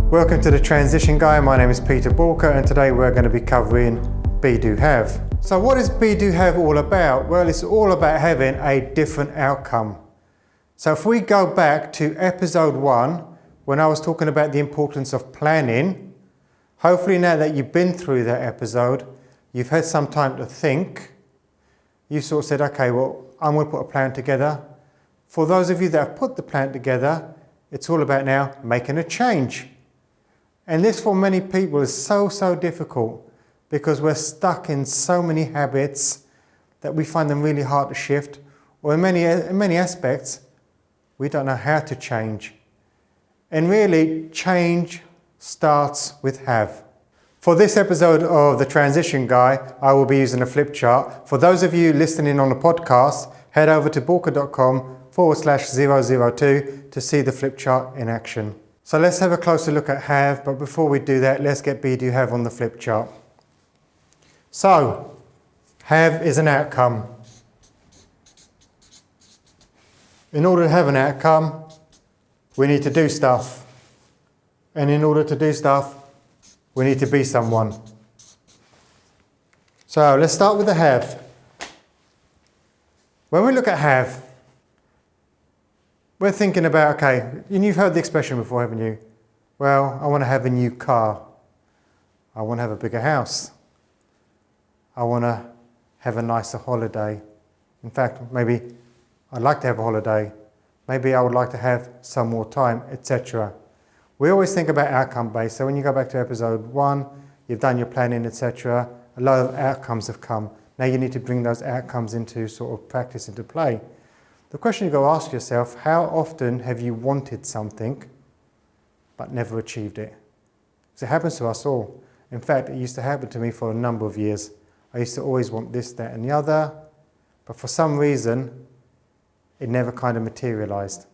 Welcome to The Transition Guy. My name is Peter Boolkah, and today we're going to be covering Be Do Have. So what is Be Do Have all about? Well, it's all about having a different outcome. So if we go back to episode 1, when I was talking about the importance of planning, hopefully now that you've been through that episode, you've had some time to think, you sort of said, okay, well, I'm going to put a plan together. For those of you that have put the plan together, it's all about now making a change. And this for many people is so difficult because we're stuck in so many habits that we find them really hard to shift, or in many aspects, we don't know how to change. And really, change starts with have. For this episode of The Transition Guy, I will be using a flip chart. For those of you listening on the podcast, head over to boolkah.com/002 to see the flip chart in action. So let's have a closer look at have, but before we do that, let's get be do have on the flip chart. So, have is an outcome. In order to have an outcome, we need to do stuff. And in order to do stuff, we need to be someone. So let's start with the have. When we look at have, we're thinking about, okay, and you've heard the expression before, haven't you? Well, I want to have a new car. I want to have a bigger house. I want to have a nicer holiday. In fact, maybe I'd like to have a holiday. Maybe I would like to have some more time, etc. We always think about outcome-based. So when you go back to episode 1, you've done your planning, etc. A lot of outcomes have come. Now you need to bring those outcomes into sort of practice, into play. The question you've got to ask yourself, how often have you wanted something but never achieved it? Because it happens to us all. In fact, it used to happen to me for a number of years. I used to always want this, that and the other, but for some reason, it never kind of materialized.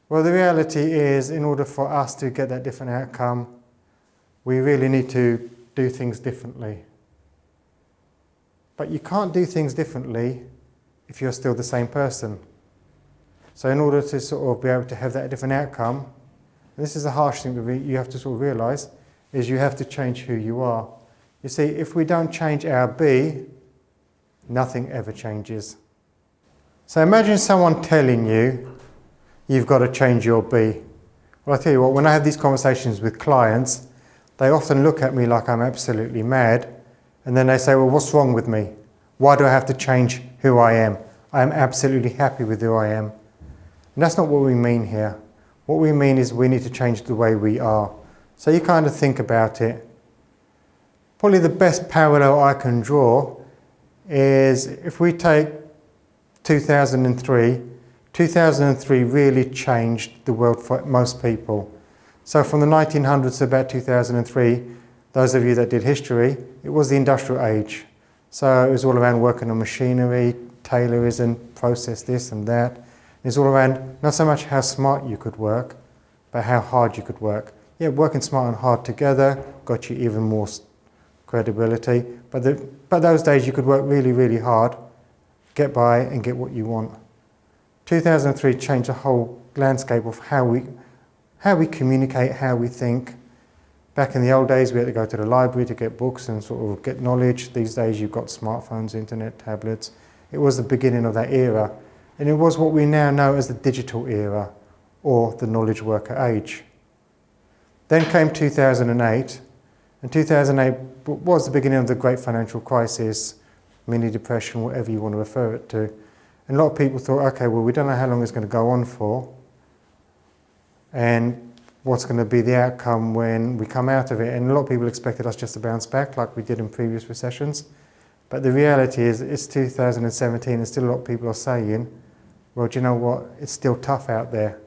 Well, the reality is, in order for us to get that different outcome, we really need to do things differently. But you can't do things differently if you're still the same person. So in order to sort of be able to have that different outcome, and this is a harsh thing that you have to sort of realize, is you have to change who you are. You see, if we don't change our be, nothing ever changes. So imagine someone telling you, you've got to change your be. Well, I tell you what, when I have these conversations with clients, they often look at me like I'm absolutely mad, and then they say, well, what's wrong with me? Why do I have to change who I am? I am absolutely happy with who I am. And that's not what we mean here. What we mean is we need to change the way we are. So you kind of think about it. Probably the best parallel I can draw is if we take 2003, 2003 really changed the world for most people. So from the 1900s to about 2003, those of you that did history, it was the industrial age. So it was all around working on machinery, taylorism, process this and that. It's all around not so much how smart you could work, but how hard you could work. Yeah, working smart and hard together got you even more credibility. But those days you could work really hard, get by and get what you want. 2003 changed the whole landscape of how we communicate, how we think. Back in the old days, we had to go to the library to get books and sort of get knowledge. These days, you've got smartphones, internet, tablets. It was the beginning of that era. And it was what we now know as the digital era, or the knowledge worker age. Then came 2008, and 2008 was the beginning of the great financial crisis, mini depression, whatever you want to refer it to. And a lot of people thought, okay, well, we don't know how long it's going to go on for, and what's going to be the outcome when we come out of it. And a lot of people expected us just to bounce back like we did in previous recessions. But the reality is, it's 2017 and still a lot of people are saying, well, do you know what, it's still tough out there.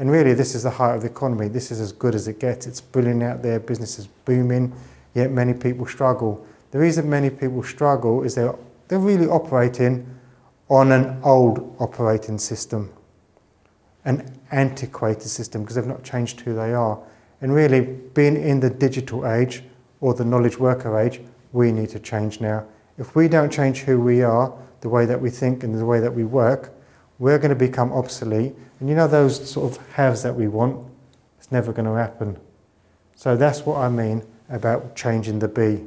And really, this is the height of the economy. This is as good as it gets. It's brilliant out there, business is booming, yet many people struggle. The reason many people struggle is they're really operating on an old operating system, an antiquated system, because they've not changed who they are. And really, being in the digital age, or the knowledge worker age, we need to change now. If we don't change who we are, the way that we think and the way that we work, we're going to become obsolete. And you know those sort of haves that we want? It's It's never going to happen. So that's what I mean about changing the B.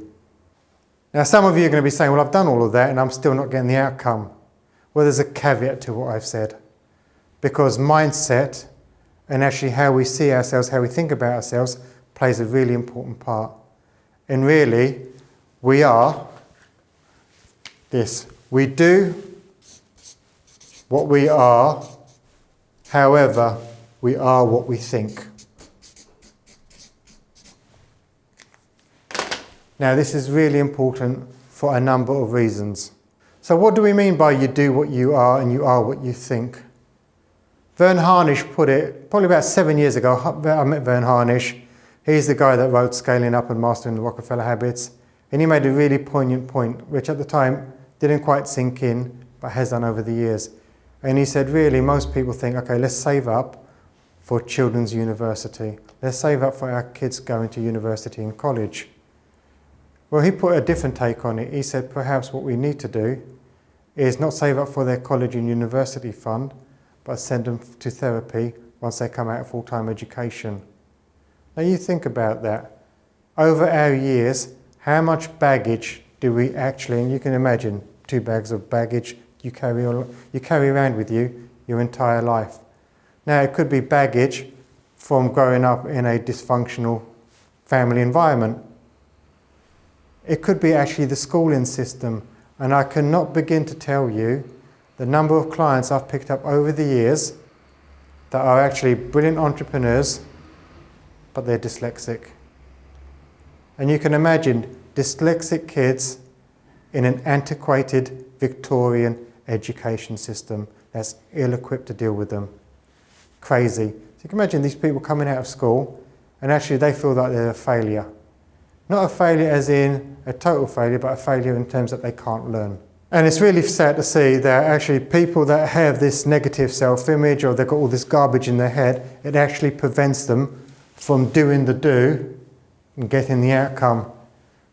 Now some of you are going to be saying, well, I've done all of that and I'm still not getting the outcome. Well, there's a caveat to what I've said. Because mindset and actually how we see ourselves, how we think about ourselves, plays a really important part. And really, we are this. We do what we are, however, we are what we think. Now, this is really important for a number of reasons. So what do we mean by you do what you are and you are what you think? Vern Harnish put it, probably about 7 years ago, I met Vern Harnish. He's the guy that wrote Scaling Up and Mastering the Rockefeller Habits. And he made a really poignant point, which at the time didn't quite sink in, but has done over the years. And he said, really, most people think, okay, let's save up for children's university. Let's save up for our kids going to university and college. Well, he put a different take on it. He said, perhaps what we need to do is not save up for their college and university fund, but send them to therapy once they come out of full-time education. Now you think about that. Over our years, how much baggage do we actually, and you can imagine 2 bags of baggage you carry around with you your entire life. Now it could be baggage from growing up in a dysfunctional family environment. It could be actually the schooling system, and I cannot begin to tell you the number of clients I've picked up over the years that are actually brilliant entrepreneurs, but they're dyslexic. And you can imagine dyslexic kids in an antiquated Victorian education system that's ill-equipped to deal with them. Crazy. So you can imagine these people coming out of school and actually they feel like they're a failure. Not a failure as in a total failure, but a failure in terms that they can't learn. And it's really sad to see that actually people that have this negative self-image or they've got all this garbage in their head, it actually prevents them from doing the do and getting the outcome.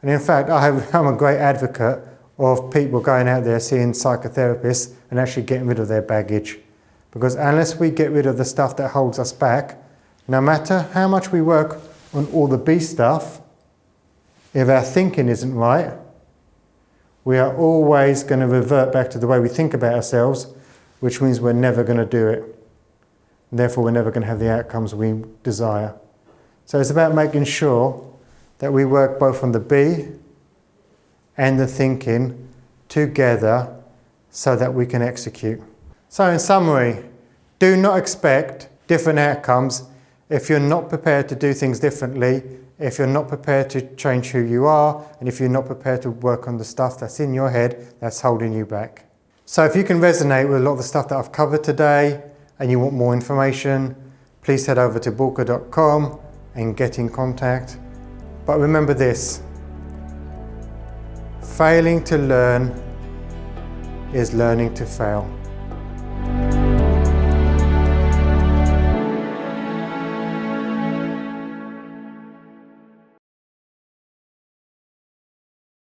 And in fact, I'm a great advocate of people going out there seeing psychotherapists and actually getting rid of their baggage. Because unless we get rid of the stuff that holds us back, no matter how much we work on all the B stuff, if our thinking isn't right, we are always going to revert back to the way we think about ourselves, which means we're never going to do it. And therefore, we're never going to have the outcomes we desire. So it's about making sure that we work both on the B and the thinking together so that we can execute. So in summary, do not expect different outcomes if you're not prepared to do things differently, if you're not prepared to change who you are, and if you're not prepared to work on the stuff that's in your head that's holding you back. So if you can resonate with a lot of the stuff that I've covered today and you want more information, please head over to Boolkah.com and get in contact. But remember this, failing to learn is learning to fail.